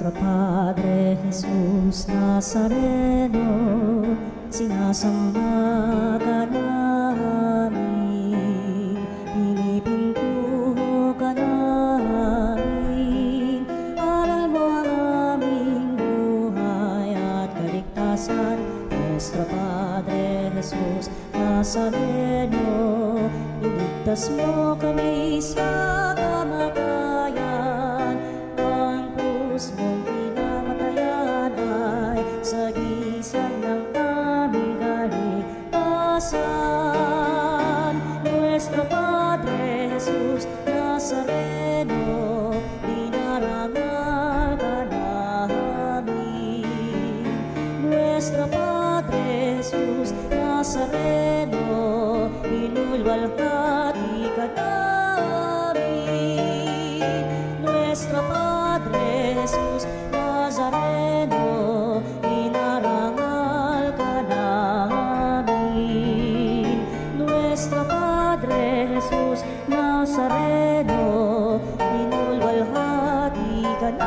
Nuestro Padre Jesús Nazareno, sinasamba ka namin, pinipintuho ka namin, aral mo ang aming buhay at kaligtasan. Nuestro Padre Jesús Nazareno, iligtas mo kami sa kamatayan. Ang krus mong pinamatayan ay sagisag ng aming kaligtasan. Nuestro Padre Jesus Nazareno, dinarangal ka namin. Nuestro Padre Jesus Nazareno, inulwalhati ka namin. Nuestro Padre Jesus Nazareno, inarangal ka namin. Nuestro Padre Jesus Nazareno, inulwalhati ka namin.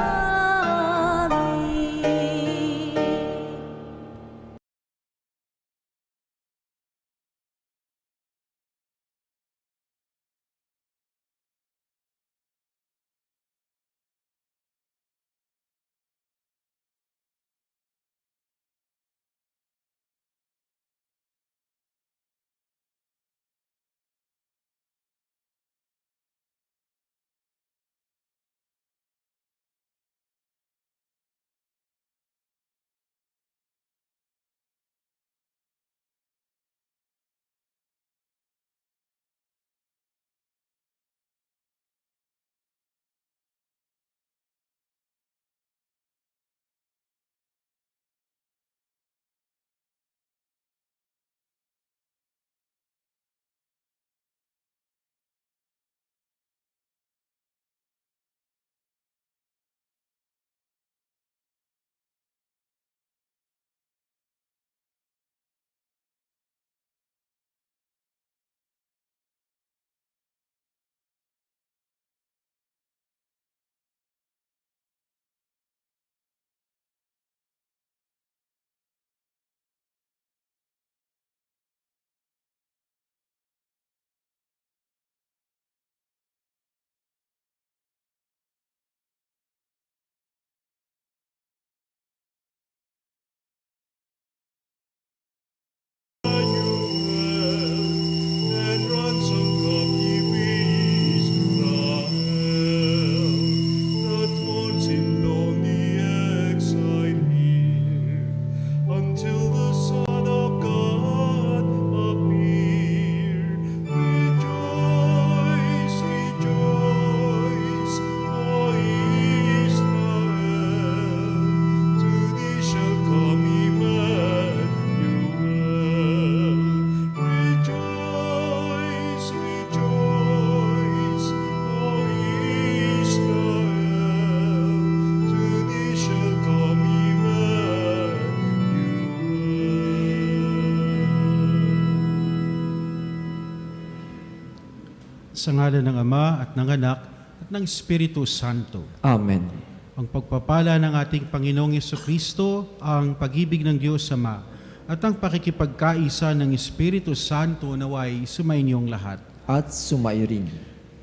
Sa ngalan ng Ama at ng Anak at ng Espiritu Santo. Amen. Ang pagpapala ng ating Panginoong Jesucristo, ang pag-ibig ng Diyos Ama, at ang pakikipagkaisa ng Espiritu Santo naway sumainyong lahat. At sumairin.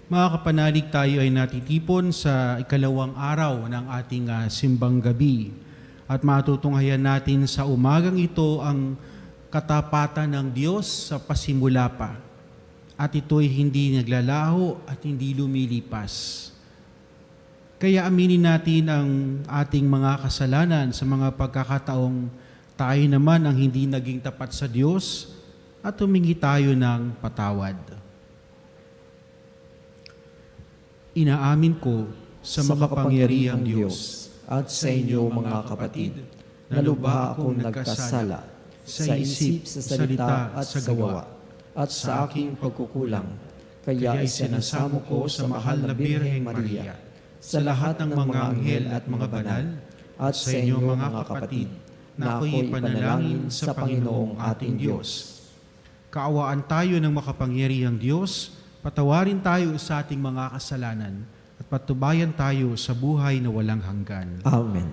Mga kapanalig, tayo ay natitipon sa ikalawang araw ng ating simbang gabi. At matutunghayan natin sa umagang ito ang katapatan ng Diyos sa pasimula pa. At ito'y hindi naglalaho at hindi lumilipas. Kaya aminin natin ang ating mga kasalanan sa mga pagkakataong tayo naman ang hindi naging tapat sa Diyos at humingi tayo ng patawad. Inaamin ko sa makapangyarihang Diyos at sa inyo mga kapatid, na lubha akong nagkasala sa isip, sa salita at sa gawa, at sa aking pagkukulang. Kaya isinasamo ko sa mahal na Birheng Maria, sa lahat ng mga anghel at mga banal, at sa inyo mga kapatid, na ako'y panalangin sa Panginoong ating Diyos. Kaawaan tayo ng makapangyarihang Diyos, patawarin tayo sa ating mga kasalanan, at patubayan tayo sa buhay na walang hanggan. Amen.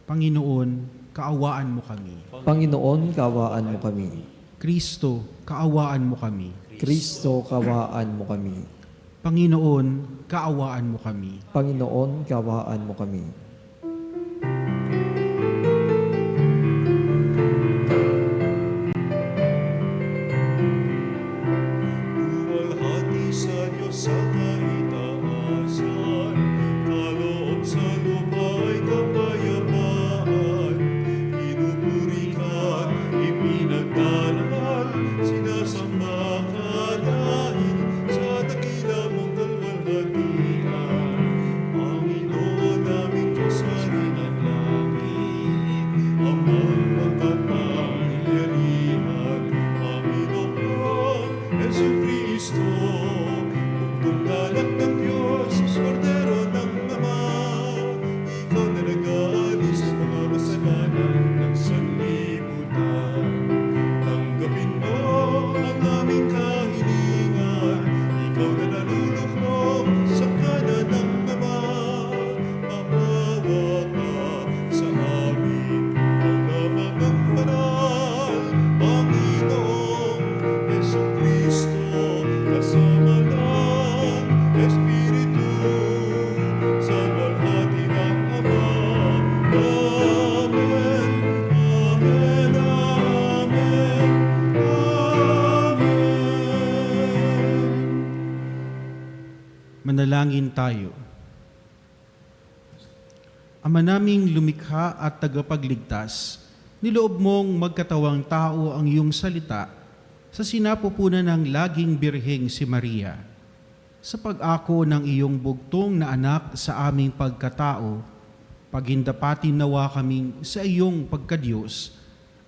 Panginoon, kaawaan mo kami. Panginoon, kawaan mo kami. Kristo, kaawaan mo kami. Kristo, kawaan mo kami. Panginoon, kaawaan mo kami. Panginoon, kawaan mo kami. Luwalhati sa Diyos sa kaitaasan, kaloob sa lupa ay kapayapaan. Pinupuri ka, ipinagdaral, sinasamba ka dahil sa dakila mong kalwalhatian. Panginoon naming Diyos, Hari ng langit, Amang makapangyarihan, Panginoon Yesu Kristo, Bugtong galak ng Diyos, Kordero ng Ama, ikaw na nag-aalis sa mga kasalanan ng sanlibutan. Tanggapin mo ang aming kahilingan, ikaw na nalulukmok sa kanan ng Ama. Maawa ka sa amin, ikaw lamang ang banal, Panginoong Yesu Kristo, kasama ng Espiritu, sa walhati ng Ama. Amen, amen, amen, amen. Manalangin tayo. Ama naming lumikha at tagapagligtas, niloob mong magkatawang tao ang iyong salita sa sinapupunan ng laging birheng si Maria. Sa pag-ako ng iyong bugtong na anak sa aming pagkatao, pagindapatin nawa kaming sa iyong pagkadiyos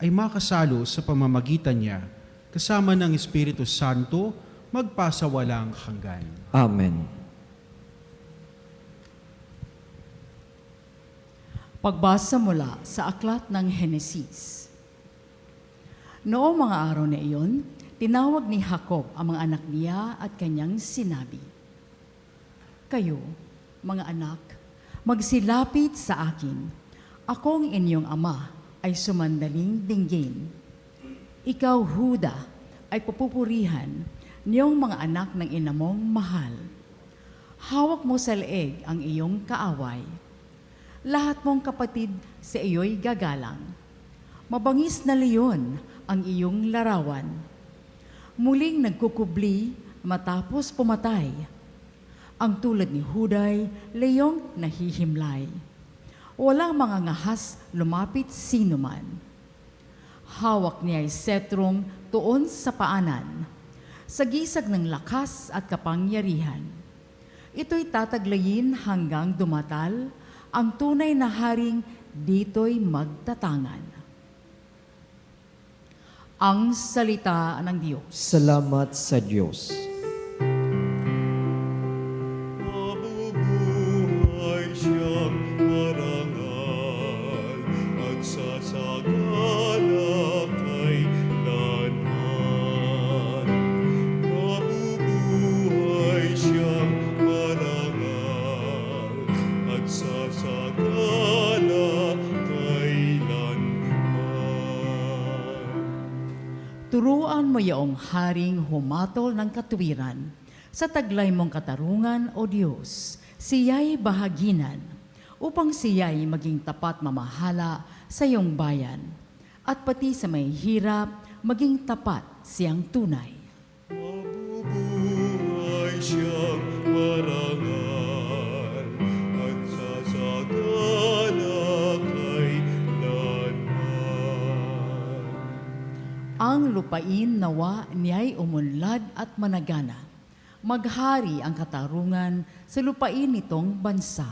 ay makasalo sa pamamagitan niya, kasama ng Espiritu Santo, magpasawalang hanggan. Amen. Pagbasa mula sa aklat ng Henesis. Noong mga araw na iyon, tinawag ni Jacob ang mga anak niya at kanyang sinabi, "Kayo, mga anak, magsilapit sa akin. Akong inyong ama ay sumandaling dinggin. Ikaw, Huda, ay pupupurihan niyong mga anak ng ina mong mahal. Hawak mo sa leeg ang iyong kaaway. Lahat mong kapatid sa iyo'y gagalang. Mabangis na leon ang iyong larawan. Muling nagkukubli matapos pumatay. Ang tulad ni Huday, leyong nahihimlay. Walang mga ngahas lumapit sinuman. Hawak niya ay setrong tuon sa paanan, sa gisag ng lakas at kapangyarihan. Ito'y tataglayin hanggang dumatal, ang tunay na haring dito'y magtatangan." Ang salita ng Diyos. Salamat sa Diyos. Mabubuhay siyang marangal at sasagana kailanman. Mabubuhay siyang marangal at sasagana kailanman. Turuan mo yaong haring humatol ng katuwiran. Sa taglay mong katarungan, O Diyos, siya'y bahaginan, upang siya'y maging tapat mamahala sa iyong bayan, at pati sa may hirap, maging tapat siyang tunay. Mabubuhay siyang marangal at sasagana kailanman. Ang lupain nawa niya'y umunlad at managana. Maghari ang katarungan sa lupain nitong bansa.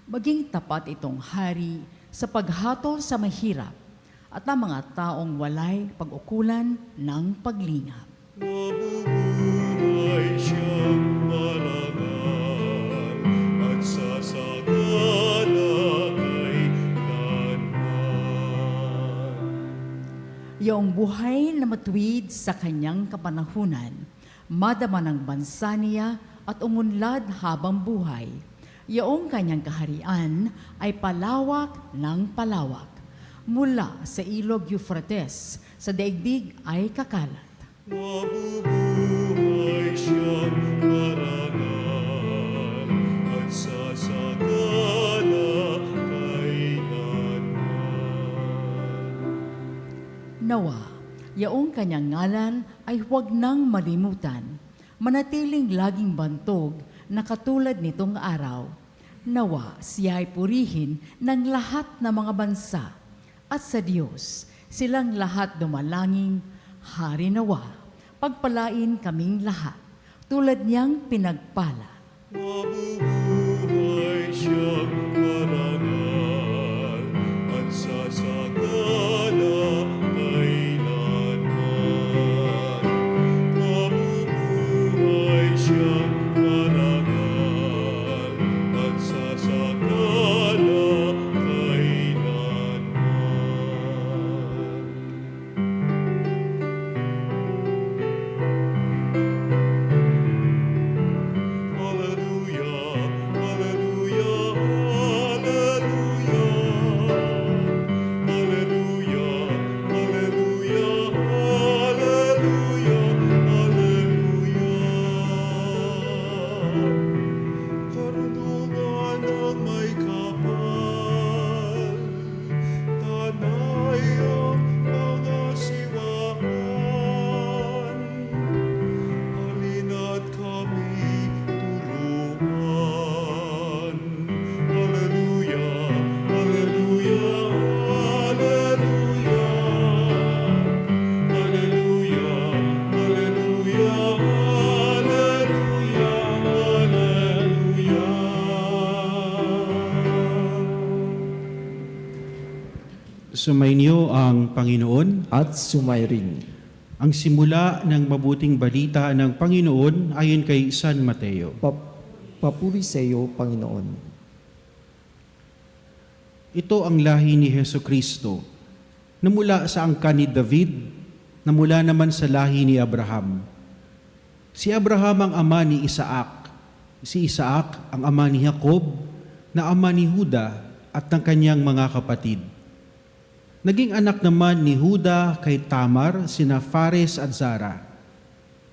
Maging tapat itong hari sa paghatol sa mahirap at ang mga taong walay pag-ukulan ng paglingap. Mabubuhay siyang marangal at sasagana kailanman. Iyong buhay na matuwid sa kanyang kapanahunan, madama ng bansa niya at umunlad habang buhay. Yaong kanyang kaharian ay palawak ng palawak. Mula sa ilog Euphrates, sa daigdig ay kakalat. Mabubuhay siyang marangal at sasagana kailanman. Nawa, yaong kanyang ngalan ay huwag nang malimutan. Manatiling laging bantog na katulad nitong araw. Nawa, siya ay purihin ng lahat ng mga bansa. At sa Diyos, silang lahat dumalangin, Hari nawa, pagpalain kaming lahat, tulad niyang pinagpala. Mabubuhay siyang marangal at sasagana kailanman. Mabubuhay siyang marangal at sasagana kailanman. Hallelujah, hallelujah, hallelujah. Hallelujah, hallelujah, hallelujah, hallelujah. Karunungan ang may kapal, tanay ang mga siwahan. Halina't kami turuan. Hallelujah, hallelujah, hallelujah. Hallelujah, hallelujah, hallelujah, hallelujah. Sumainyo ang Panginoon. At sumairin. Ang simula ng mabuting balita ng Panginoon ayon kay San Mateo. Papuri sa iyo, Panginoon. Ito ang lahi ni Hesu Kristo, na mula sa angkan ni David, na mula naman sa lahi ni Abraham. Si Abraham ang ama ni Isaac, si Isaac ang ama ni Jacob, na ama ni Juda at ng kanyang mga kapatid. Naging anak naman ni Juda kay Tamar sina Fares at Zara.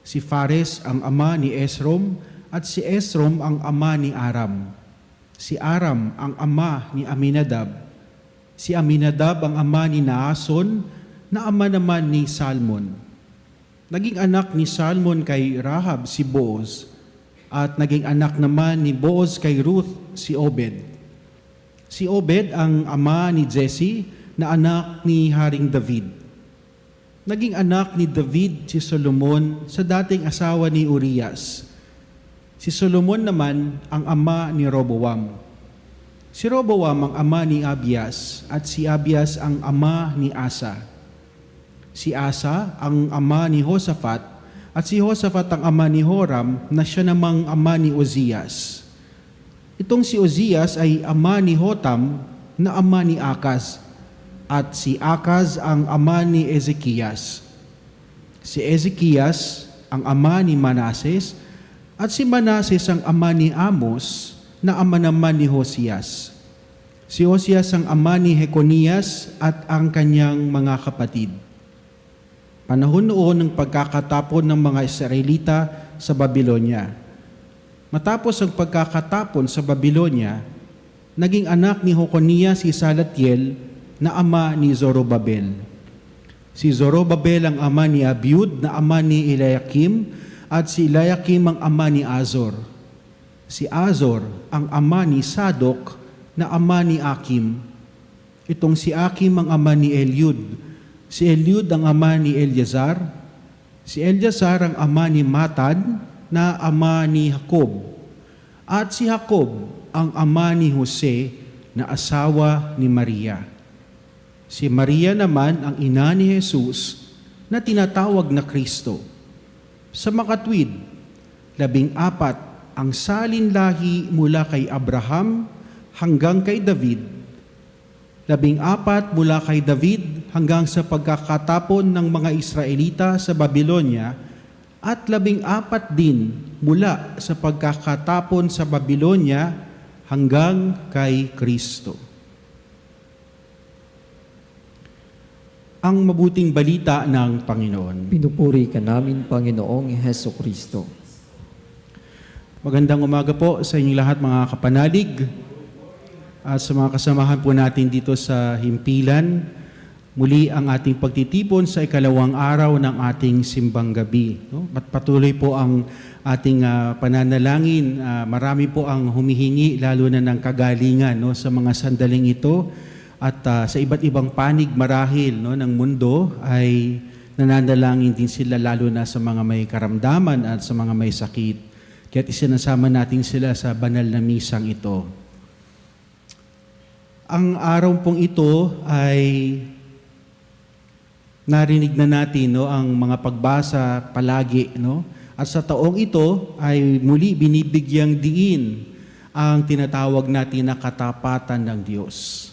Si Fares ang ama ni Esrom at si Esrom ang ama ni Aram. Si Aram ang ama ni Aminadab. Si Aminadab ang ama ni Naason na ama naman ni Salmon. Naging anak ni Salmon kay Rahab si Boaz at naging anak naman ni Boaz kay Ruth si Obed. Si Obed ang ama ni Jesse na anak ni Haring David. Naging anak ni David si Solomon sa dating asawa ni Urias. Si Solomon naman ang ama ni Roboam. Si Roboam ang ama ni Abias at si Abias ang ama ni Asa. Si Asa ang ama ni Josaphat at si Josaphat ang ama ni Joram na siya namang ama ni Ozias. Itong si Ozias ay ama ni Jotam na ama ni Akaz at si Akaz ang ama ni Ezekias. Si Ezekias ang ama ni Manases at si Manases ang ama ni Amos na ama naman ni Hosias. Si Hosias ang ama ni Jeconias at ang kanyang mga kapatid. Panahon noon ng pagkakatapon ng mga Israelita sa Babylonia. Matapos ang pagkakatapon sa Babylonia, naging anak ni Jeconias si Salatiel na ama ni Zorobabel. Si Zorobabel ang ama ni Abiud na ama ni Eliakim at si Eliakim ang ama ni Azor. Si Azor ang ama ni Sadok na ama ni Akim. Itong si Akim ang ama ni Eliud. Si Eliud ang ama ni Eleazar. Si Eleazar ang ama ni Matan na ama ni Jacob. At si Jacob ang ama ni Jose na asawa ni Maria. Si Maria naman ang ina ni Jesus na tinatawag na Kristo. Sa makatwid, 14 ang salinlahi mula kay Abraham hanggang kay David. 14 mula kay David hanggang sa pagkakatapon ng mga Israelita sa Babylonia at 14 din mula sa pagkakatapon sa Babylonia hanggang kay Kristo. Ang mabuting balita ng Panginoon. Pinupuri ka namin, Panginoong Heso Kristo. Magandang umaga po sa inyong lahat, mga kapanalig, at sa mga kasamahan po natin dito sa himpilan. Muli ang ating pagtitipon sa ikalawang araw ng ating simbang gabi. No? At patuloy po ang ating pananalangin. Marami po ang humihingi, lalo na ng kagalingan, no, sa mga sandaling ito. At sa iba't ibang panig marahil, no, ng mundo ay nananalangin din sila, lalo na sa mga may karamdaman at sa mga may sakit. Kaya't isinasama natin sila sa banal na misang ito. Ang araw pong ito ay narinig na natin, no, ang mga pagbasa palagi, no? At sa taong ito ay muli binibigyang diin ang tinatawag natin na katapatan ng Diyos.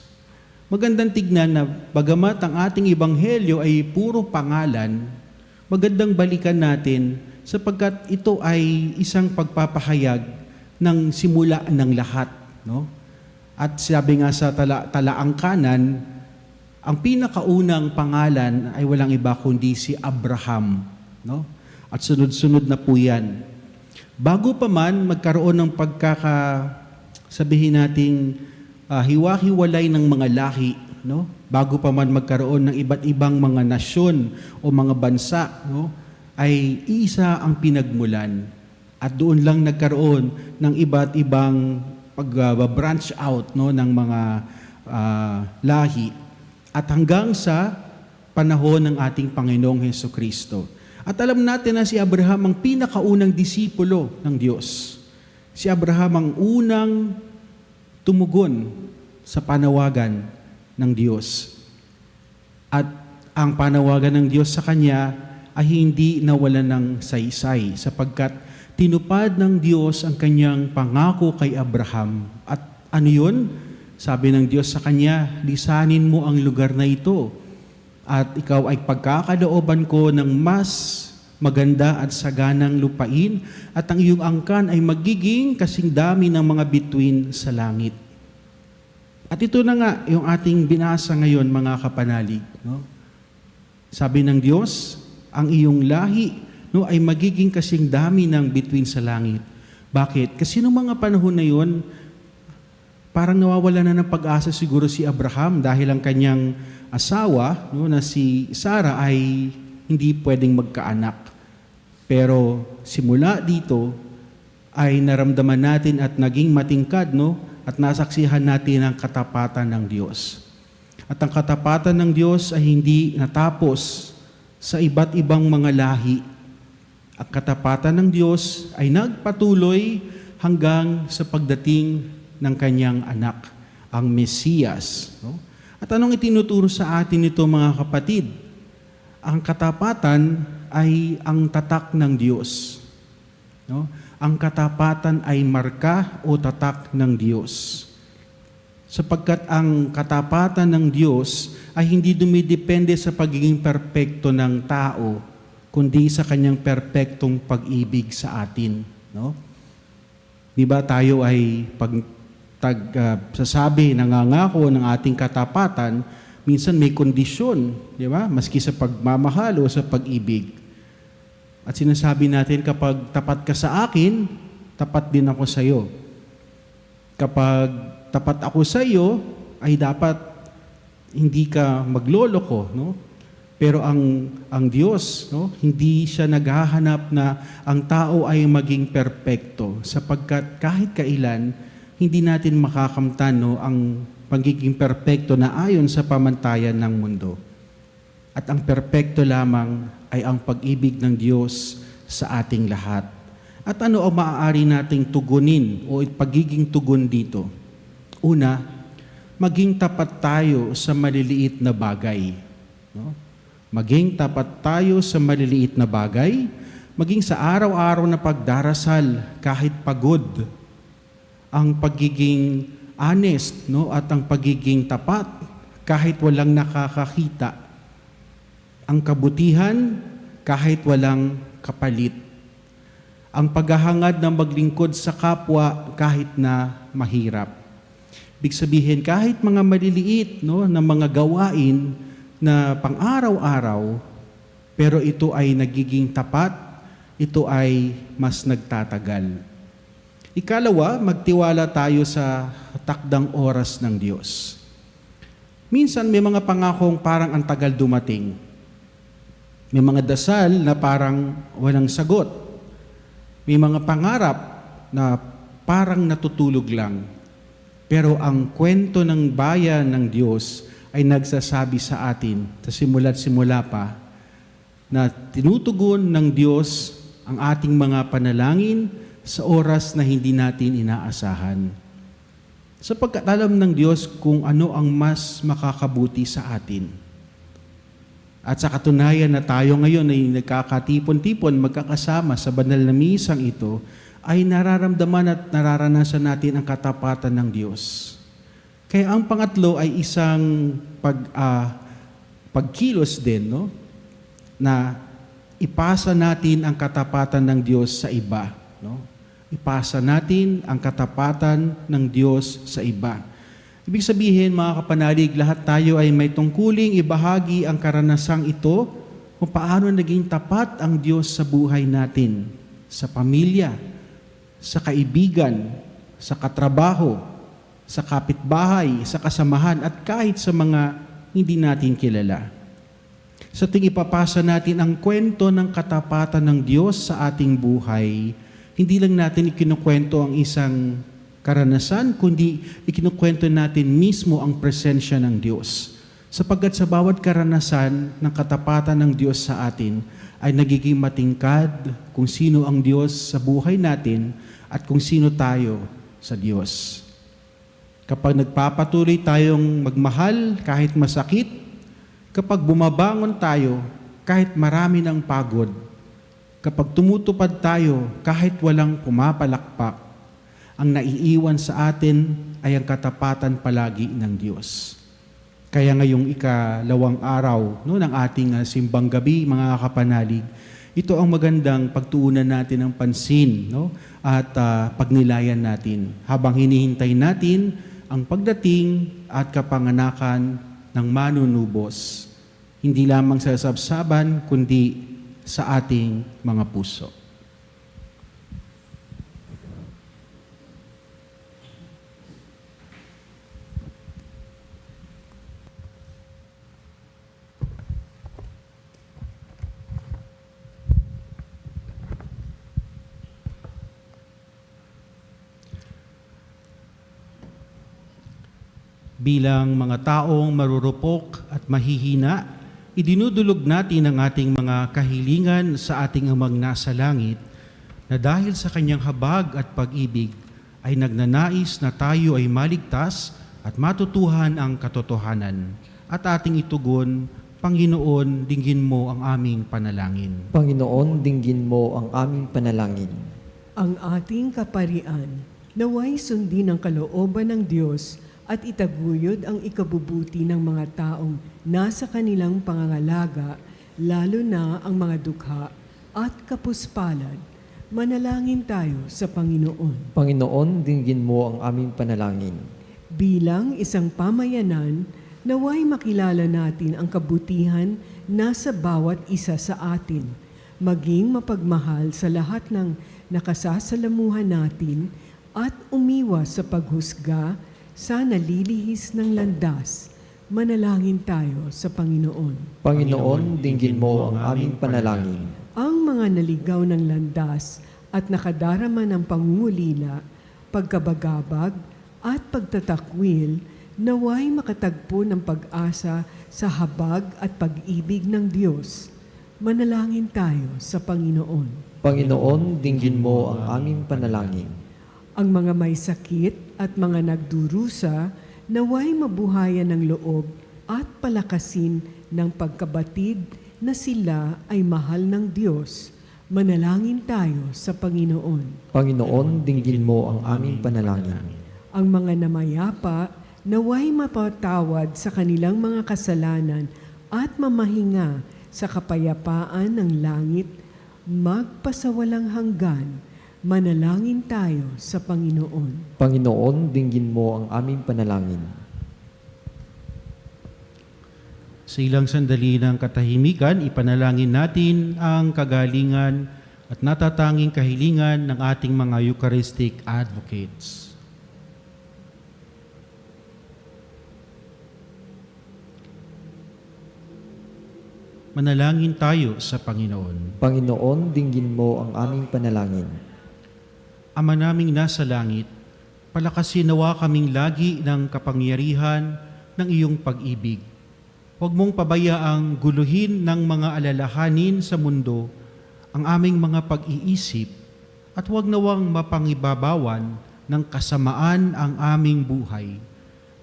Magandang tignan na bagamat ang ating ebanghelyo ay puro pangalan, magandang balikan natin sapagkat ito ay isang pagpapahayag ng simula ng lahat, no? At sabi nga sa talaang kanan, ang pinakaunang pangalan ay walang iba kundi si Abraham, no? At sunod-sunod na po yan. Bago pa man magkaroon ng sabihin nating hiwa-hiwalay ng mga lahi, no? Bago pa man magkaroon ng iba't ibang mga nasyon o mga bansa, no, ay isa ang pinagmulan. At doon lang nagkaroon ng iba't ibang pag-branch out, no, ng mga lahi. At hanggang sa panahon ng ating Panginoong Hesukristo. At alam natin na si Abraham ang pinakaunang disipulo ng Diyos. Si Abraham ang unang tumugon sa panawagan ng Diyos. At ang panawagan ng Diyos sa kanya ay hindi nawalan ng saysay sapagkat tinupad ng Diyos ang kanyang pangako kay Abraham. At ano yun? Sabi ng Diyos sa kanya, lisanin mo ang lugar na ito at ikaw ay pagkakalooban ko ng mas maganda at saganang lupain at ang iyong angkan ay magiging kasing dami ng mga bituin sa langit. At ito na nga yung ating binasa ngayon, mga kapanalig. No? Sabi ng Diyos, ang iyong lahi, no, ay magiging kasing dami ng bituin sa langit. Bakit? Kasi noong mga panahon na yun, parang nawawala na ng pag-asa siguro si Abraham dahil ang kanyang asawa, no, na si Sarah ay hindi pwedeng magkaanak. Pero simula dito ay naramdaman natin at naging matingkad, no, at nasaksihan natin ang katapatan ng Diyos. At ang katapatan ng Diyos ay hindi natapos sa iba't ibang mga lahi. Ang katapatan ng Diyos ay nagpatuloy hanggang sa pagdating ng kanyang anak, ang Mesiyas. No? At anong itinuturo sa atin ito, mga kapatid? Ang katapatan ay ang tatak ng Diyos. No? Ang katapatan ay marka o tatak ng Diyos. Sapagkat ang katapatan ng Diyos ay hindi dumidepende sa pagiging perpekto ng tao, kundi sa kanyang perpektong pag-ibig sa atin. No? Di ba tayo ay sasabi, nangangako ng ating katapatan, minsan may kondisyon, di ba? Maski sa pagmamahal o sa pag-ibig. At sinasabi natin, kapag tapat ka sa akin, tapat din ako sa iyo. Kapag tapat ako sa iyo, ay dapat hindi ka magloloko, no? Pero ang Diyos, no, hindi siya naghahanap na ang tao ay maging perpekto, sapagkat kahit kailan hindi natin makakamtan, no, ang pagiging perpekto na ayon sa pamantayan ng mundo. At ang perpekto lamang ay ang pag-ibig ng Diyos sa ating lahat. At ano ang maaari nating tugunin o pagiging tugon dito? Una, maging tapat tayo sa maliliit na bagay. No? Maging tapat tayo sa maliliit na bagay, maging sa araw-araw na pagdarasal kahit pagod. Ang pagiging honest, no, at ang pagiging tapat kahit walang nakakakita. Ang kabutihan kahit walang kapalit. Ang paghahangad na maglingkod sa kapwa kahit na mahirap. Ibig sabihin, kahit mga maliliit na mga gawain na pang-araw-araw, pero ito ay nagiging tapat, ito ay mas nagtatagal. Ikalawa, magtiwala tayo sa takdang oras ng Diyos. Minsan may mga pangakong parang ang tagal dumating. May mga dasal na parang walang sagot. May mga pangarap na parang natutulog lang. Pero ang kwento ng bayan ng Diyos ay nagsasabi sa atin, sa simula't simula pa, na tinutugon ng Diyos ang ating mga panalangin sa oras na hindi natin inaasahan. Sapagkat alam ng Diyos kung ano ang mas makakabuti sa atin. At sa katunayan na tayo ngayon ay nagkakatipon-tipon, magkakasama sa banal na misang ito, ay nararamdaman at nararanasan natin ang katapatan ng Diyos. Kaya ang pangatlo ay isang pagkilos din, na ipasa natin ang katapatan ng Diyos sa iba. Ipasa natin ang katapatan ng Diyos sa iba. Ibig sabihin, mga kapanalig, lahat tayo ay may tungkuling ibahagi ang karanasang ito kung paano naging tapat ang Diyos sa buhay natin, sa pamilya, sa kaibigan, sa katrabaho, sa kapitbahay, sa kasamahan, at kahit sa mga hindi natin kilala. Sa tuwing ipapasa natin ang kwento ng katapatan ng Diyos sa ating buhay, hindi lang natin ikinukwento ang isang karanasan, kundi ikinukwento natin mismo ang presensya ng Diyos. Sapagkat sa bawat karanasan ng katapatan ng Diyos sa atin, ay nagiging matingkad kung sino ang Diyos sa buhay natin at kung sino tayo sa Diyos. Kapag nagpapatuloy tayong magmahal kahit masakit, kapag bumabangon tayo kahit marami ng pagod, kapag tumutupad tayo kahit walang pumapalakpak, ang naiiwan sa atin ay ang katapatan palagi ng Diyos. Kaya ngayong ikalawang araw ng ating simbang gabi, mga kapanalig, ito ang magandang pagtuunan natin ng pansin at pagnilayan natin habang hinihintay natin ang pagdating at kapanganakan ng manunubos, hindi lamang sa sabsaban, kundi sa ating mga puso. Bilang mga taong marurupok at mahihina, idinudulog natin ang ating mga kahilingan sa ating Amang nasa langit na dahil sa kanyang habag at pag-ibig ay nagnanais na tayo ay maligtas at matutuhan ang katotohanan. At ating itugon, Panginoon, dinggin mo ang aming panalangin. Panginoon, dinggin mo ang aming panalangin. Ang ating kaparian, naway sundin ang kalooban ng Diyos at itaguyod ang ikabubuti ng mga taong nasa kanilang pangangalaga, lalo na ang mga dukha at kapuspalad. Manalangin tayo sa Panginoon. Panginoon, dinggin mo ang aming panalangin. Bilang isang pamayanan, naway makilala natin ang kabutihan nasa bawat isa sa atin, maging mapagmahal sa lahat ng nakasasalamuhan natin at umiwas sa paghusga sa nalilihis ng landas. Manalangin tayo sa Panginoon. Panginoon, dinggin mo ang aming panalangin. Ang mga naligaw ng landas at nakadarama ng pangungulila, pagkabagabag at pagtatakwil, naway makatagpo ng pag-asa sa habag at pag-ibig ng Diyos. Manalangin tayo sa Panginoon. Panginoon, dinggin mo ang aming panalangin. Ang mga may sakit at mga nagdurusa, naway mabuhayan ng loob at palakasin ng pagkabatid na sila ay mahal ng Diyos. Manalangin tayo sa Panginoon. Panginoon, dinggin mo ang aming panalangin. Ang mga namayapa, naway mapatawad sa kanilang mga kasalanan at mamahinga sa kapayapaan ng langit, magpasawalang hanggan. Manalangin tayo sa Panginoon. Panginoon, dinggin mo ang aming panalangin. Sa ilang sandali ng katahimikan, ipanalangin natin ang kagalingan at natatanging kahilingan ng ating mga Eucharistic advocates. Manalangin tayo sa Panginoon. Panginoon, dinggin mo ang aming panalangin. Ama naming nasa langit, palakasin nawa kaming lagi ng kapangyarihan ng iyong pag-ibig. Huwag mong pabayaang guluhin ng mga alalahanin sa mundo ang aming mga pag-iisip at huwag nawang mapangibabawan ng kasamaan ang aming buhay.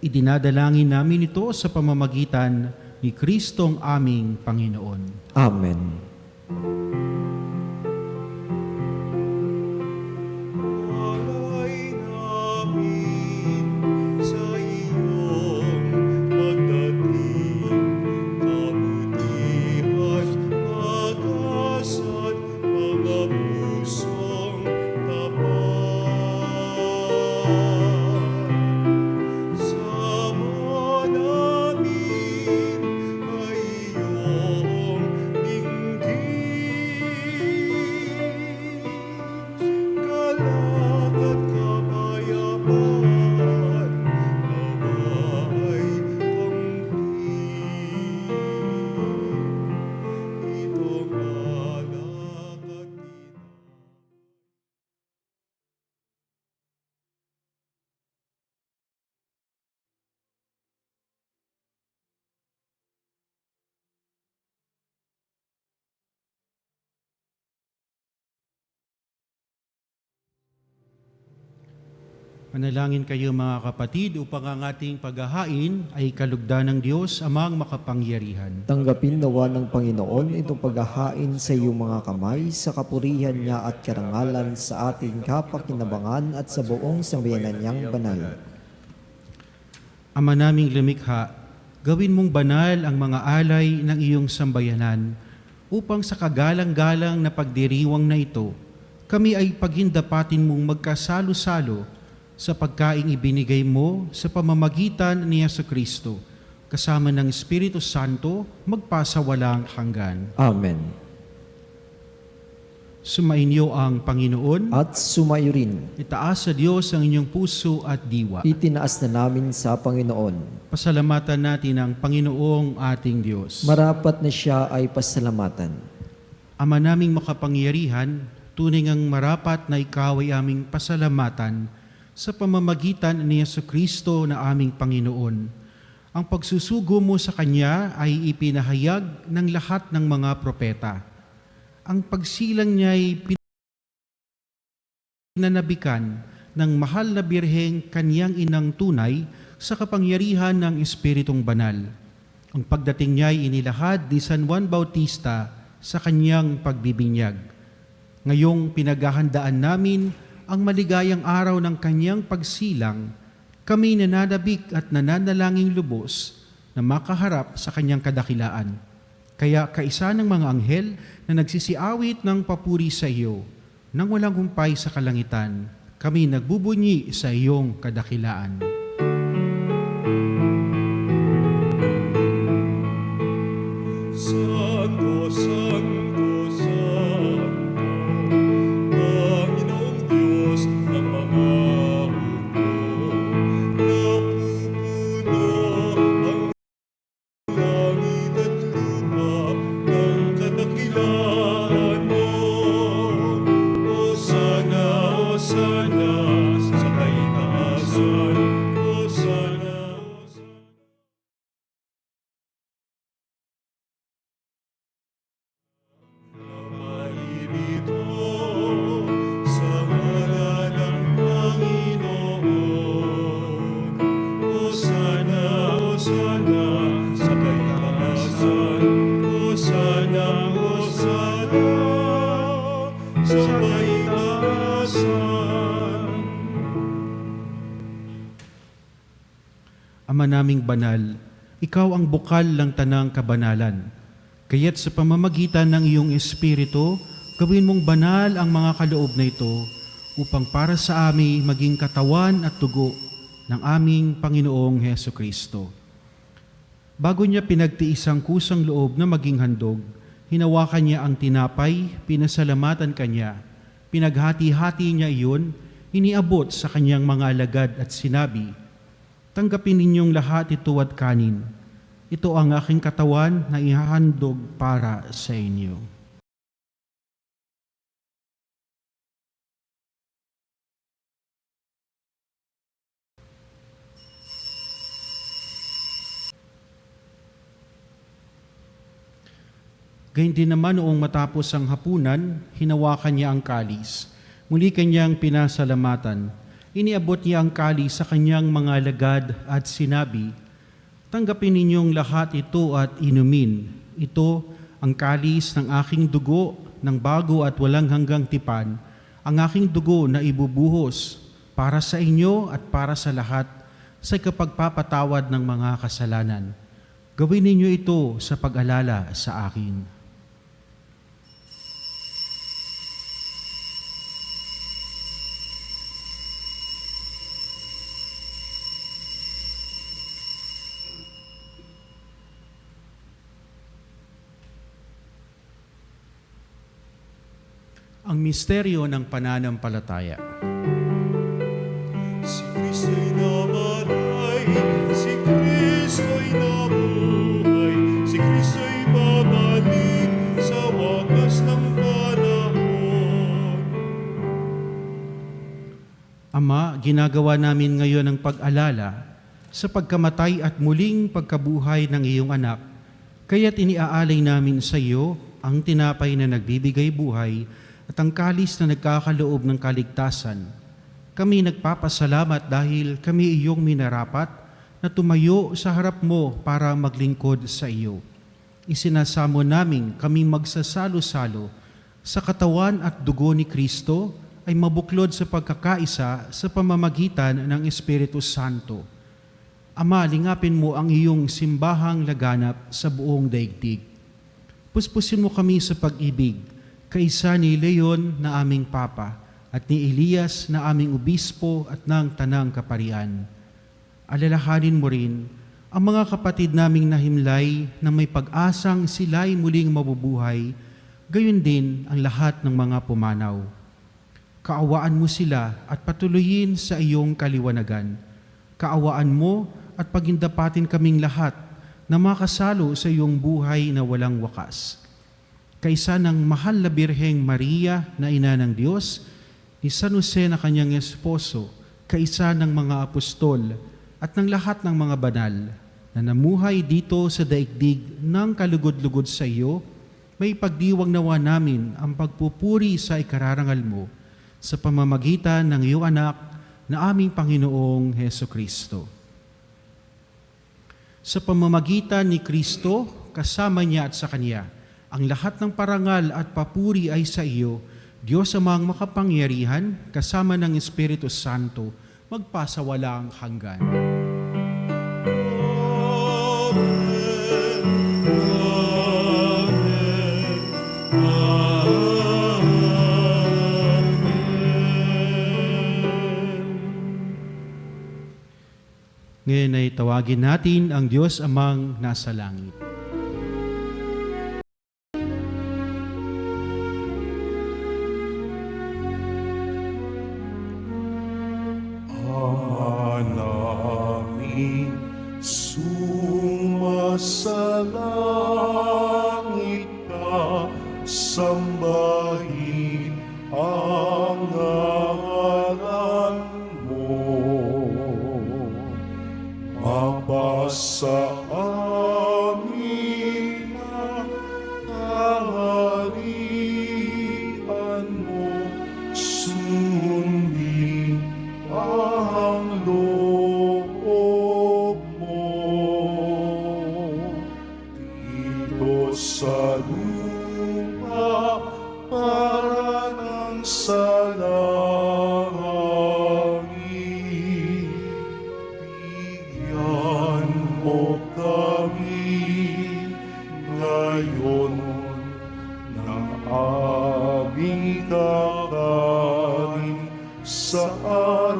Idinadalangin namin ito sa pamamagitan ni Kristong aming Panginoon. Amen. Alay namin sa iyong pagdating, kabutihan, pag-asat, mga pusong tapat. Sama namin ay iyong dinggin. Galak at kapayapaan, nawa'y kamtin. Itong alak at Manalangin kayo mga kapatid upang ang ating paghahain ay kalugdan ng Diyos amang makapangyarihan. Tanggapin nawa ng Panginoon itong paghahain sa iyong mga kamay sa kapurihan niya at karangalan sa ating kapakinabangan at sa buong sambayanan niyang banal. Ama naming lumikha, gawin mong banal ang mga alay ng iyong sambayanan upang sa kagalang-galang na pagdiriwang na ito, kami ay paghindapatin mong magkasalo-salo sa pagkaing ibinigay mo sa pamamagitan ni Jesucristo, kasama ng Espiritu Santo, magpasawalang hanggan. Amen. Sumainyo ang Panginoon, At sumayo rin, itaas sa Diyos ang inyong puso at diwa. itinaas na namin sa Panginoon. Pasalamatan natin ang Panginoong ating Diyos. Marapat na siya ay pasalamatan. Ama naming makapangyarihan, tunay ngang marapat na ikaw ay aming pasalamatan sa pamamagitan ni Jesucristo na aming Panginoon. Ang pagsusugo mo sa Kanya ay ipinahayag ng lahat ng mga propeta. Ang pagsilang niya ay pinanabikan ng mahal na birheng Kanyang inang tunay sa kapangyarihan ng Espiritong Banal. Ang pagdating niya ay inilahad ni San Juan Bautista sa kanyang pagbibinyag. Ngayong pinaghahandaan namin ang maligayang araw ng kanyang pagsilang, kami nananabik at nananalangin lubos na makaharap sa kanyang kadakilaan. Kaya kaisa ng mga anghel na nagsisiawit ng papuri sa iyo, nang walang humpay sa kalangitan, kami nagbubunyi sa iyong kadakilaan. Santo, Santo, Santo, Panginoong Diyos ng mga hukbo, napupuno ang langit at lupa ng kadakilaan mo. Hosana, Hosana, sa kaitaasan. Hosana, Hosana. Mairito sa ngalan ng Panginoon. Hosana, Hosana, sa kaitaasan. Hosana, Hosana, sa kaitaasan. Ama naming banal, ikaw ang bukal ng tanang kabanalan. Kaya't sa pamamagitan ng iyong Espiritu, gawin mong banal ang mga kaloob na ito upang para sa amin maging katawan at dugo ng aming Panginoong Heso Kristo. Bago niya pinagtiis ang kusang loob na maging handog, hinawakan niya ang tinapay, pinasalamatan kanya, pinaghati-hati niya iyon, iniabot sa kanyang mga alagad at sinabi, "Tanggapin ninyong lahat ito at kanin. Ito ang aking katawan na ihahandog para sa inyo." Gayun din naman noong matapos ang hapunan, hinawakan niya ang kalis. Muli kanyang pinasalamatan. Iniabot niya ang kalis sa kanyang mga alagad at sinabi, "Tanggapin ninyong lahat ito at inumin. Ito ang kalis ng aking dugo ng bago at walang hanggang tipan, ang aking dugo na ibubuhos para sa inyo at para sa lahat sa kapagpapatawad ng mga kasalanan. Gawin ninyo ito sa pag-alala sa akin." Ang misteryo ng pananampalataya. Si Kristo'y namatay, si Kristo'y nabuhay, si Kristo'y babalik sa wakas ng panahon. Ama, ginagawa namin ngayon ang pag-alala sa pagkamatay at muling pagkabuhay ng iyong anak, kaya't iniaalay namin sa iyo ang tinapay na nagbibigay buhay at ang kalis na nagkakaloob ng kaligtasan. Kami nagpapasalamat dahil kami iyong minarapat na tumayo sa harap mo para maglingkod sa iyo. Isinasamo namin kaming magsasalo-salo sa katawan at dugo ni Kristo ay mabuklod sa pagkakaisa sa pamamagitan ng Espiritu Santo. Ama, lingapin mo ang iyong simbahang laganap sa buong daigdig. Puspusin mo kami sa pag-ibig, kaisa ni Leon na aming Papa at ni Elias na aming Obispo at ng Tanang Kaparian. Alalahanin mo rin ang mga kapatid naming nahimlay na may pag-asang sila'y muling mabubuhay, gayon din ang lahat ng mga pumanaw. Kaawaan mo sila at patuloyin sa iyong kaliwanagan. Kaawaan mo at pagindapatin kaming lahat na makasalo sa iyong buhay na walang wakas. Kaisa ng mahal na Birheng Maria na ina ng Diyos, ni San Jose na kanyang esposo, kaisa ng mga apostol at ng lahat ng mga banal na namuhay dito sa daigdig ng kalugod-lugod sa iyo, may pagdiwang nawa namin ang pagpupuri sa ikararangal mo sa pamamagitan ng iyong anak na aming Panginoong Heso Kristo. Sa pamamagitan ni Kristo, kasama niya at sa Kanya, ang lahat ng parangal at papuri ay sa iyo, Diyos amang makapangyarihan, kasama ng Espiritu Santo, magpasawalang hanggan. Ngayon ay tawagin natin ang Diyos amang nasa langit. Namin sumasalangit ka, sambahin ang ngalan mo. Mapasa amin ang kaharian mo, sundin ang loob mo. Dito sa lupa para ng sa langit, bigyan mo kami ngayon ng aming kakanin sa araw-araw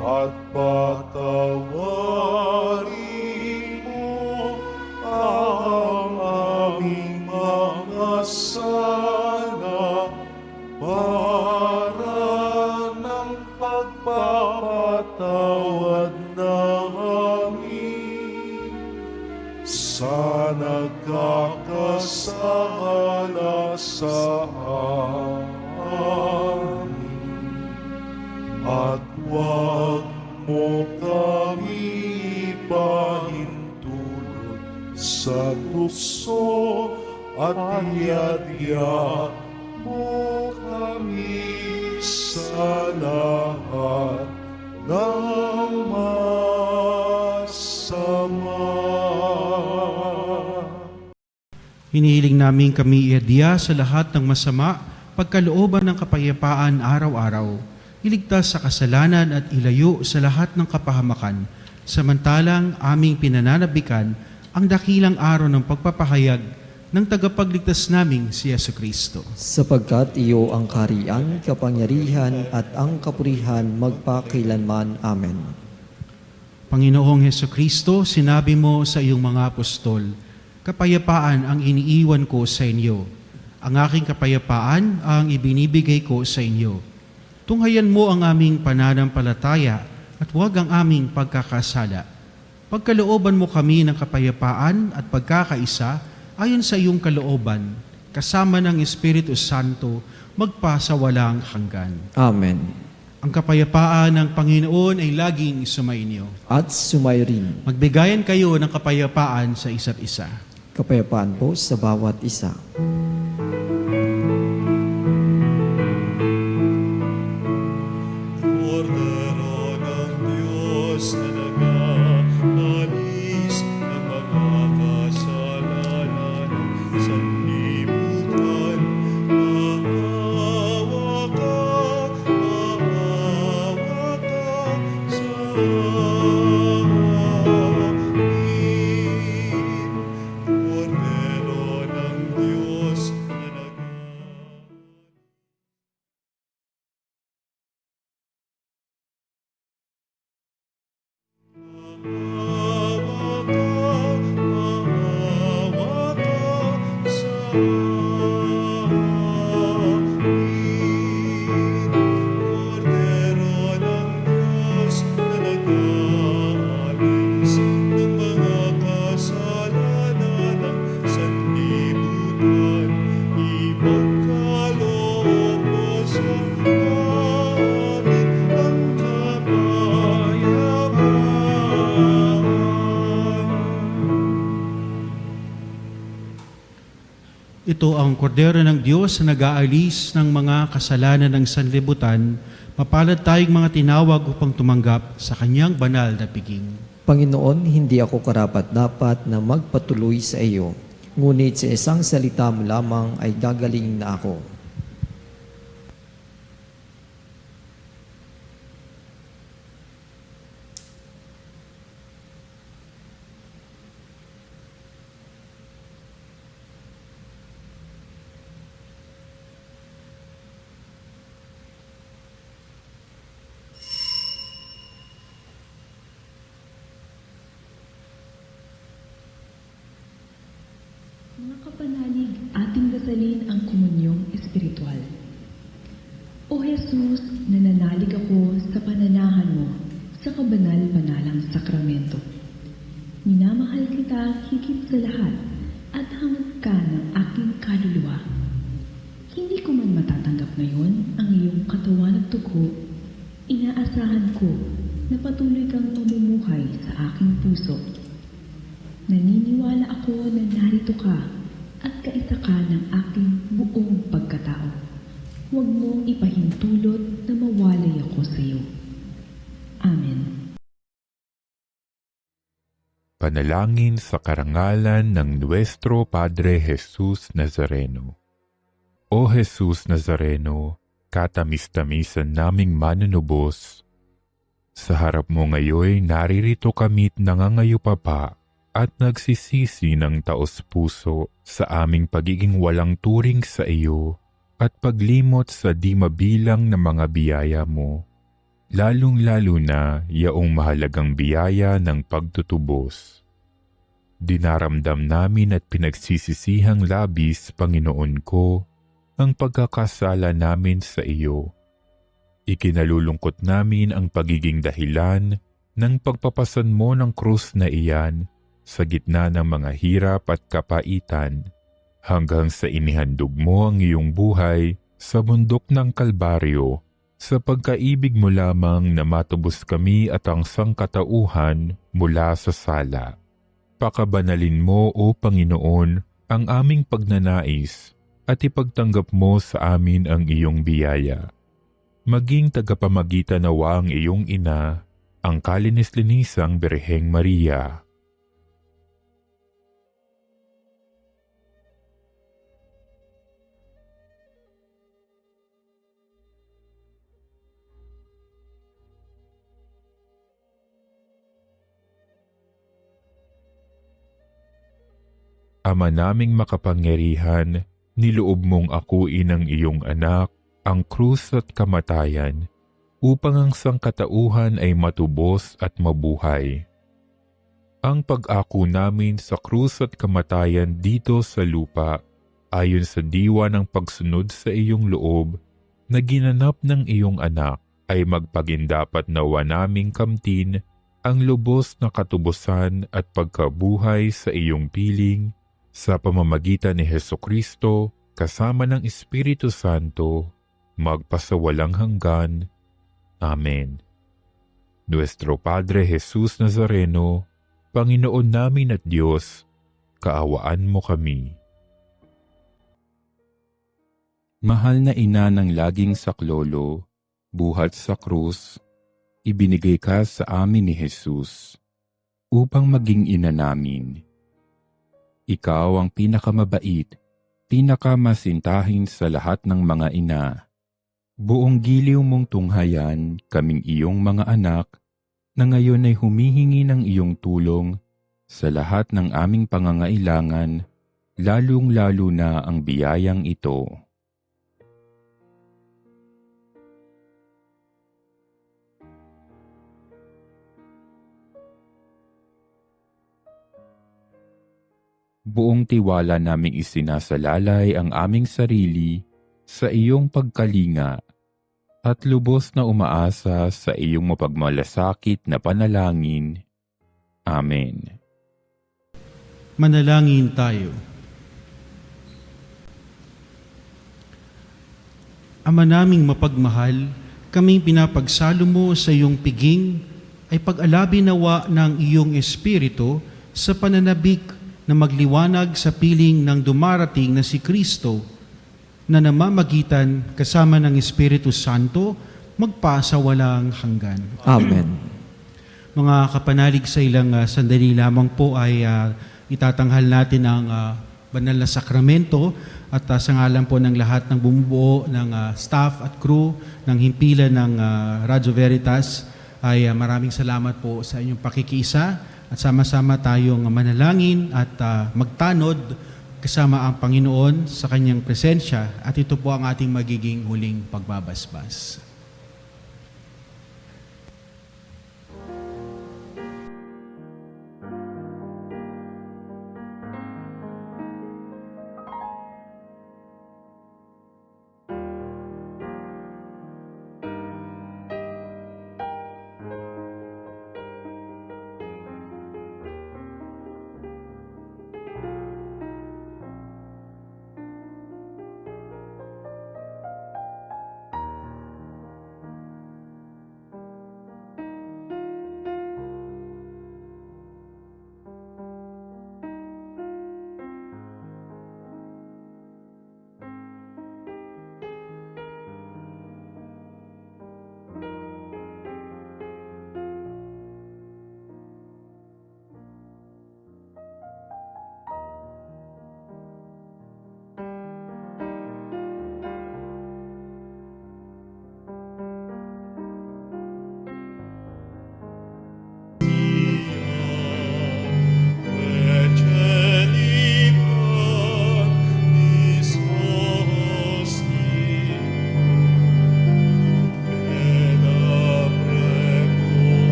at patawarin mo ang aming mga sala para ng pagpapatawad namin sa nagkakasala sa amin. At huwag mo kami ipahintulot sa tukso at iadya mo kami sa lahat ng masama. Hinihiling namin kami iadya sa lahat ng masama, pagkalooban ng kapayapaan araw-araw, iligtas sa kasalanan at ilayo sa lahat ng kapahamakan, samantalang aming pinananabikan ang dakilang araw ng pagpapahayag ng tagapagligtas naming si Jesucristo. Sapagkat iyo ang kaharian, kapangyarihan at ang kapurihan magpakailanman. Amen. Panginoong Jesucristo, sinabi mo sa iyong mga apostol, kapayapaan ang iniiwan ko sa inyo. Ang aking kapayapaan ang ibinibigay ko sa inyo. Tunghayan mo ang aming pananampalataya at huwag ang aming pagkakasala. Pagkalooban mo kami ng kapayapaan at pagkakaisa ayon sa iyong kalooban, kasama ng Espiritu Santo, magpasawalang hanggan. Amen. Ang kapayapaan ng Panginoon ay laging sumainyo. At sumayo rin. Magbigayan kayo ng kapayapaan sa isa't isa. Kapayapaan po sa bawat isa. Kordero ng Diyos na nag-aalis ng mga kasalanan ng sanlibutan, maawa ka sa amin. Kordero ng Diyos na Ito ang kordero ng Diyos na nag-aalis ng mga kasalanan ng sanlibutan. Mapalad tayong mga tinawag upang tumanggap sa kanyang banal na piging. Panginoon, hindi ako karapat-dapat na magpatuloy sa iyo, ngunit sa isang salita mo lamang ay gagaling na ako. Mga kapanalig, ating dasalin ang komunyong espiritual. O Jesus, nananalig ako sa pananahan mo sa kabanal-banalang sakramento. Minamahal kita higit sa lahat at hangad ka ng aking kaluluwa. Hindi ko man matatanggap ngayon ang iyong katawan at dugo, inaasahan ko na patuloy kang mamumuhay sa aking puso. Naniniwala ako na narito ka at kaisa ka ng aking buong pagkatao. Huwag mong ipahintulot na mawalay ako sa iyo. Amen. Panalangin sa karangalan ng Nuestro Padre Jesus Nazareno. O Jesus Nazareno, katamis-tamisan naming manunubos, Sa harap mo ngayon, naririto kami't nangangayupapa at nagsisisi ng taos-puso sa aming pagiging walang turing sa iyo at paglimot sa di mabilang na mga biyaya mo, lalong-lalo na yaong mahalagang biyaya ng pagtutubos. Dinaramdam namin at pinagsisisihang labis, Panginoon ko, ang pagkakasala namin sa iyo. Ikinalulungkot namin ang pagiging dahilan ng pagpapasan mo ng krus na iyan sa gitna ng mga hirap at kapaitan, hanggang sa inihandog mo ang iyong buhay sa bundok ng Kalbaryo, sa pagkaibig mo lamang na matubos kami at ang sangkatauhan mula sa sala. Pakabanalin mo, O Panginoon, ang aming pagnanais at ipagtanggap mo sa amin ang iyong biyaya. Maging tagapamagitan nawa ang iyong ina, ang kalinis-linisang Birheng Maria. Ama naming makapangyarihan, niloob mong akuin ang iyong anak, ang krus at kamatayan, upang ang sangkatauhan ay matubos at mabuhay. Ang pag-ako namin sa krus at kamatayan dito sa lupa, ayon sa diwa ng pagsunod sa iyong loob, na ginanap ng iyong anak, ay magpagindapat nawa naming kamtin ang lubos na katubusan at pagkabuhay sa iyong piling, sa pamamagitan ni Hesukristo, kasama ng Espiritu Santo, magpasawalang hanggan. Amen. Nuestro Padre Jesus Nazareno, Panginoon namin at Diyos, kaawaan mo kami. Mahal na ina ng laging saklolo, buhat sa krus, ibinigay ka sa amin ni Jesus, upang maging ina namin. Ikaw ang pinakamabait, pinakamasintahin sa lahat ng mga ina. Buong giliw mong tunghayan kaming iyong mga anak na ngayon ay humihingi ng iyong tulong sa lahat ng aming pangangailangan, lalong-lalo na ang biyayang ito. Buong tiwala naming isinasalalay ang aming sarili sa iyong pagkalinga at lubos na umaasa sa iyong mapagmalasakit na panalangin. Amen. Manalangin tayo. Ama naming mapagmahal, kaming pinapagsalo mo sa iyong piging ay pag-alabi nawa ng iyong Espiritu sa pananabik na magliwanag sa piling ng dumarating na si Kristo na namamagitan kasama ng Espiritu Santo magpasawalang hanggan. Amen. Mga kapanalig, sa ilang sandali lamang po ay itatanghal natin ang banal na sakramento at sa ngalan po ng lahat ng bumubuo ng staff at crew ng himpilan ng Radyo Veritas ay maraming salamat po sa inyong pakikiisa. At sama-sama tayong manalangin at magtanod kasama ang Panginoon sa kanyang presensya. At ito po ang ating magiging huling pagbabasbas.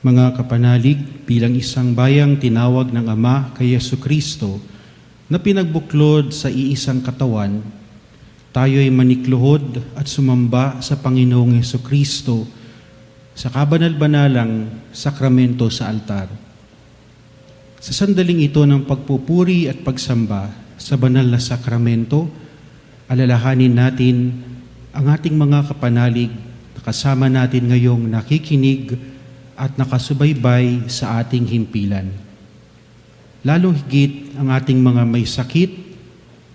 Mga kapanalig, bilang isang bayang tinawag ng Ama kay Jesucristo na pinagbuklod sa iisang katawan, tayo ay manikluhod at sumamba sa Panginoong Jesucristo sa kabanal-banalang sakramento sa altar. Sa sandaling ito ng pagpupuri at pagsamba sa banal na sakramento, alalahanin natin ang ating mga kapanalig na kasama natin ngayong nakikinig at nakasubaybay sa ating himpilan. Lalong higit ang ating mga may sakit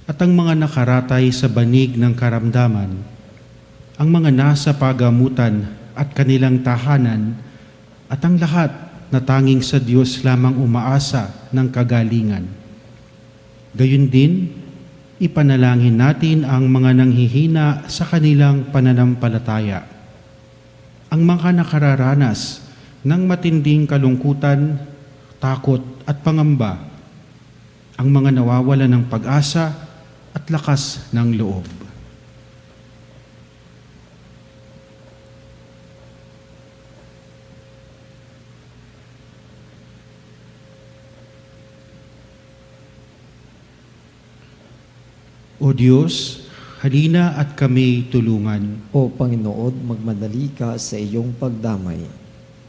at ang mga nakaratay sa banig ng karamdaman, ang mga nasa pagamutan at kanilang tahanan, at ang lahat na tanging sa Diyos lamang umaasa ng kagalingan. Gayun din, ipanalangin natin ang mga nanghihina sa kanilang pananampalataya, ang mga nakararanas ng matinding kalungkutan, takot at pangamba, ang mga nawawala ng pag-asa at lakas ng loob. O Diyos, halina at kami tulungan. O Panginoon, magmadali ka sa iyong pagdamay.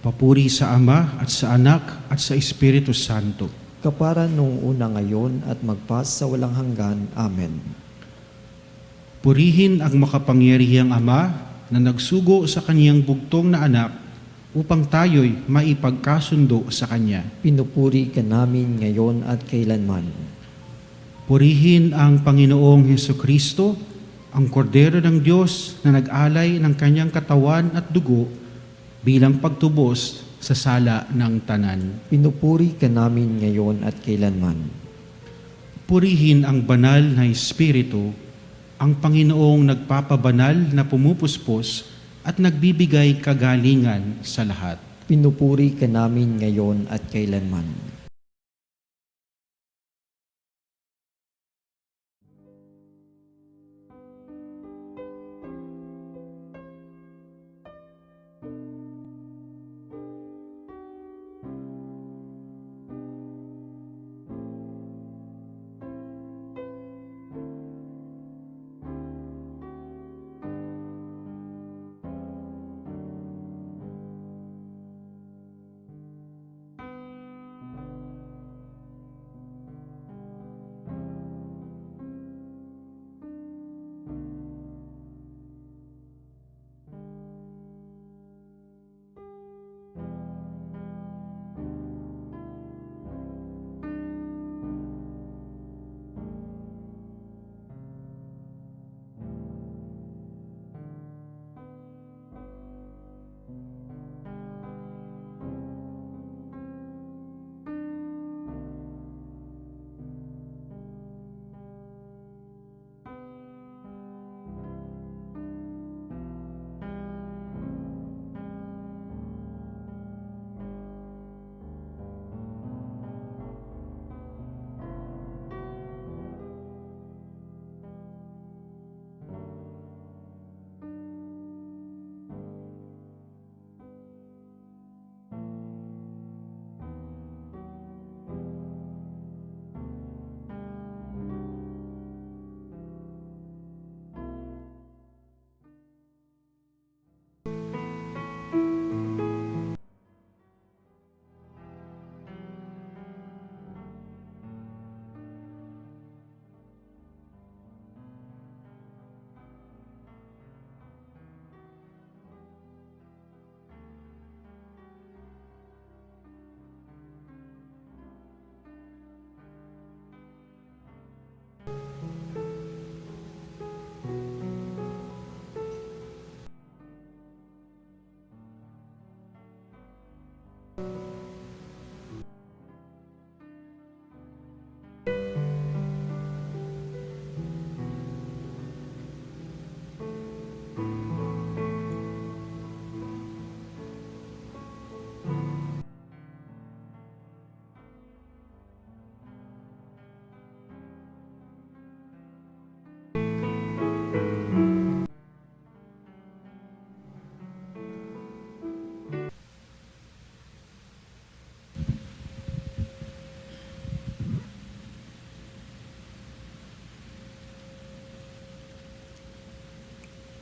Papuri sa Ama at sa Anak at sa Espiritu Santo. Kapara nung una ngayon at magpas sa walang hanggan. Amen. Purihin ang makapangyarihang Ama na nagsugo sa kaniyang bugtong na anak upang tayo'y maipagkasundo sa Kanya. Pinupuri ka namin ngayon at kailanman. Purihin ang Panginoong Hesukristo, ang Kordero ng Diyos na nag-alay ng Kanyang katawan at dugo bilang pagtubos sa sala ng tanan. Pinupuri ka namin ngayon at kailanman. Purihin ang banal na Espiritu, ang Panginoong nagpapabanal na pumupuspos at nagbibigay kagalingan sa lahat. Pinupuri ka namin ngayon at kailanman.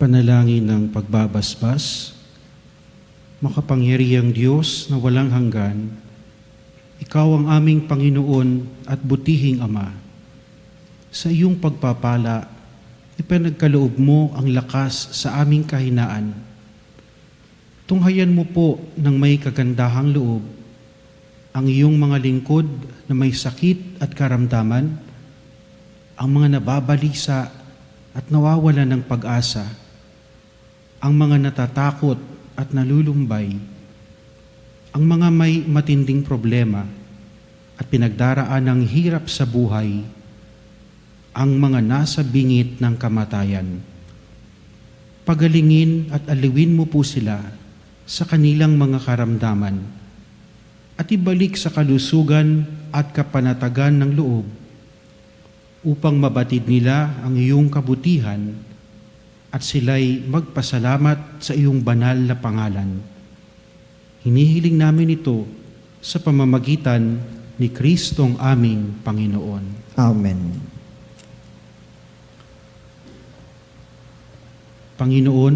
Panalangin ng pagbabasbas. Makapangyarihang Diyos na walang hanggan, Ikaw ang aming Panginoon at butihing Ama. Sa iyong pagpapala, ipinagkaloob mo ang lakas sa aming kahinaan. Tunghayan mo po ng may kagandahang loob ang iyong mga lingkod na may sakit at karamdaman, ang mga nababalisa at nawawala ng pag-asa, ang mga natatakot at nalulumbay, ang mga may matinding problema at pinagdaraan ng hirap sa buhay, ang mga nasa bingit ng kamatayan. Pagalingin at aliwin mo po sila sa kanilang mga karamdaman at ibalik sa kalusugan at kapanatagan ng loob upang mabatid nila ang iyong kabutihan at sila'y magpasalamat sa iyong banal na pangalan. Hinihiling namin ito sa pamamagitan ni Kristong aming Panginoon. Amen. Panginoon,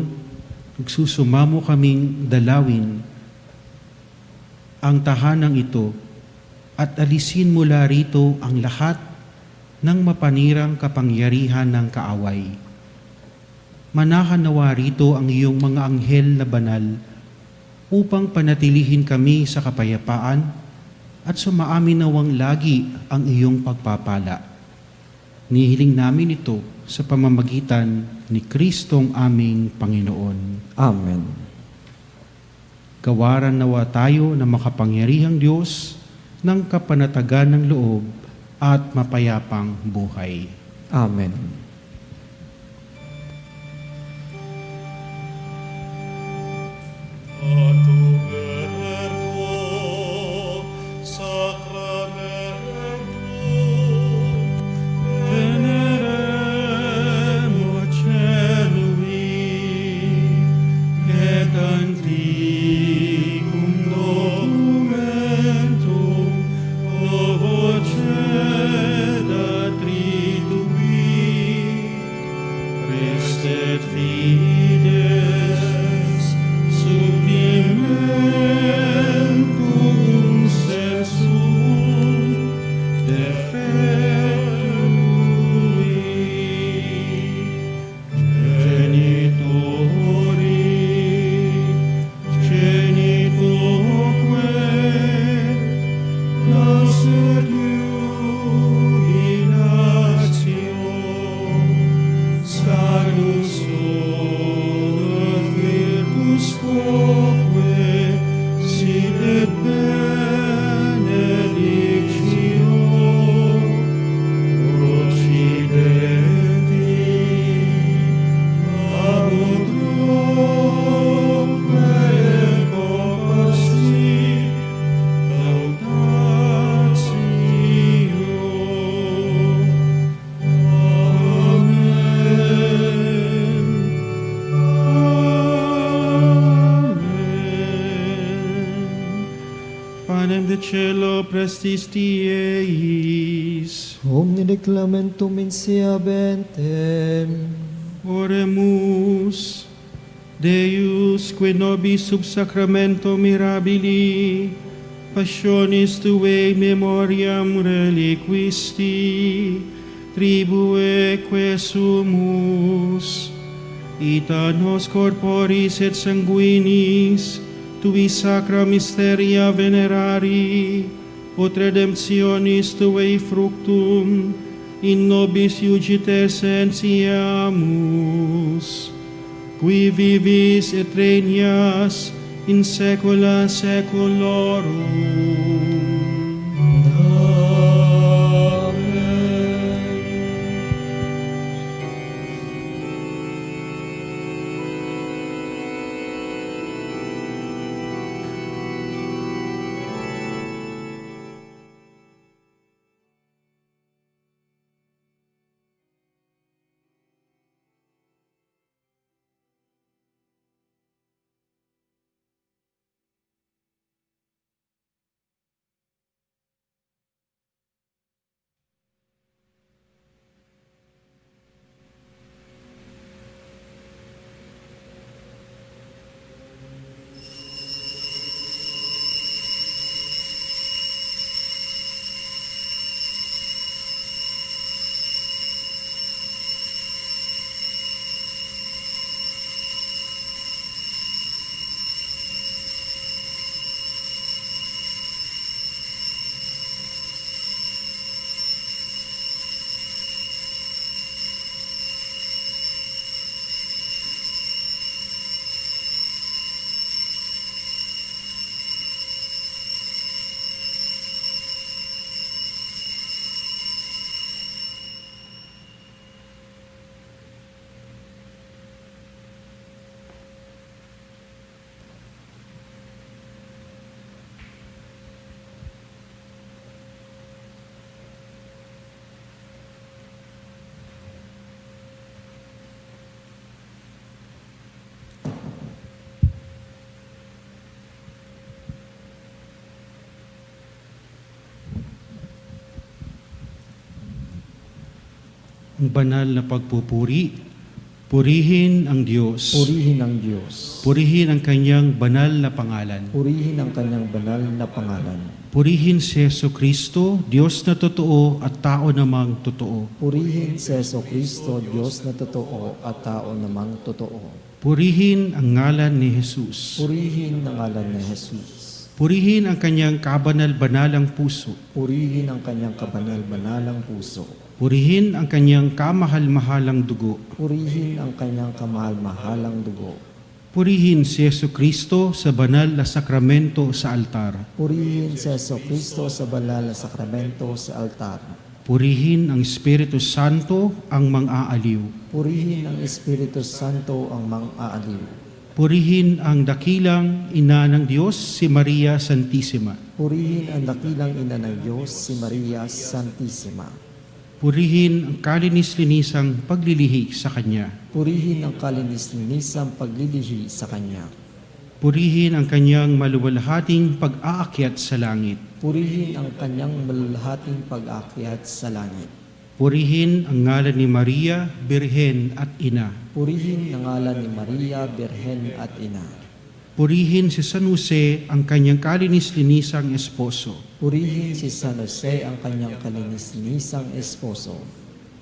nagsusumamo kaming dalawin ang tahanang ito at alisin mula rito ang lahat ng mapanirang kapangyarihan ng kaaway. Manahan nawa rito ang iyong mga anghel na banal upang panatilihin kami sa kapayapaan at sumaamin nawang lagi ang iyong pagpapala. Nihiling namin ito sa pamamagitan ni Kristong aming Panginoon. Amen. Gawaran nawa tayo ng makapangyarihang Diyos ng kapanatagan ng loob at mapayapang buhay. Amen. Panem de cielo prestis Dieis. Omnine clementum insiabentem. Oremus, Deus, que nobis sub sacramento mirabili, passionis Tuae memoriam reliquisti, tribue que sumus, ita nos corporis et sanguinis, Tui sacra mysteria venerari, ut redemptionis Tuae fructum, in nobis iugite sensiamus, qui vivis et regnas in saecula saeculorum. ang banal na pagpupuri. Purihin ang Diyos. Purihin ang Diyos. Purihin ang kanyang banal na pangalan. Purihin ang kanyang banal na pangalan. Purihin si Yesu Kristo, Diyos na totoo at tao namang totoo. Purihin si Yesu Kristo, Diyos na totoo at tao namang totoo. Purihin ang ngalan ni Jesus. Purihin ang ngalan ni Jesus. Purihin ang kanyang kabanal-banalang puso. Purihin ang kanyang kabanal-banalang puso. Purihin ang kanyang kamahal-mahalang dugo. Purihin ang kanyang kamahal-mahalang dugo. Purihin si Yesu Kristo sa banal na sakramento sa altar. Purihin si Yesu Kristo sa banal na sakramento sa altar. Purihin ang Espiritu Santo ang mang-aaliw. Purihin ang Espiritu Santo ang mang-aaliw. Purihin ang dakilang ina ng Diyos, si Maria Santissima. Purihin ang dakilang ina ng Diyos, si Maria Santissima. Purihin ang kalinis-linisang paglilihi sa Kanya. Purihin ang kalinis-linisang paglilihi sa Kanya. Purihin ang kanyang maluwalhating pag-aakyat sa langit. Purihin ang kanyang malulhating pag-akyat sa langit. Purihin ang ngalan ni Maria, Birhen at Ina. Purihin ang ngalan ni Maria, Birhen at Ina. Purihin si San Jose, ang kanyang kalinis-linisang esposo. Purihin si San Jose, ang kanyang kalinis-linisang esposo.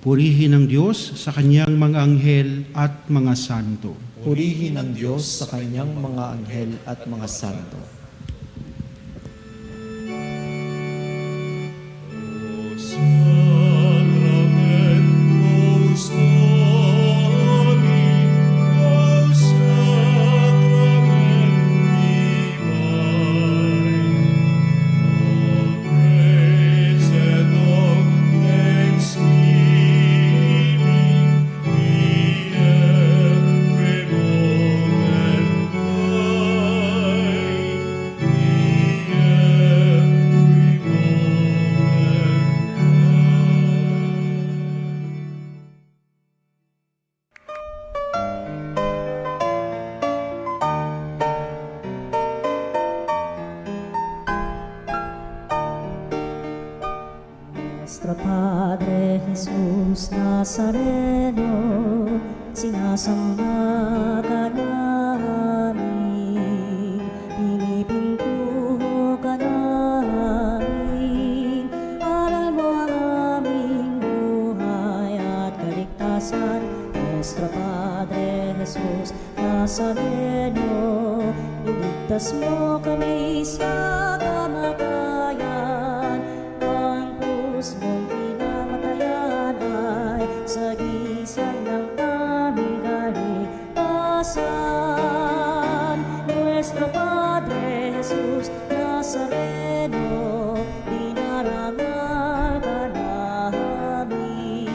Purihin ang Diyos sa kanyang mga anghel at mga santo. Purihin ang Diyos sa kanyang mga anghel at mga santo. Nuestro Padre Jesus Nazareno, sinasamba ka namin, pinipintuho ka namin, aral mo ang aming buhay at kaligtasan. Nuestro Padre Jesus Nazareno, iligtas mo kami sa kamatayan, ang krus mong pinamatayan ay sagisag ng aming kaligtasan. Nuestro Padre Jesus Nazareno, dinarangal ka namin.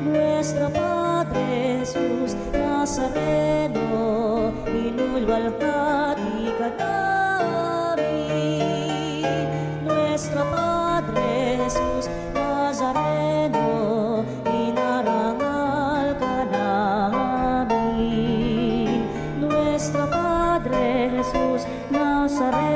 Nuestro Padre Jesus Nazareno, inulwalhati ka namin. Nuestro Padre Jesus Nazareno, inarangal ka namin. Nuestro Padre Jesus Nazareno,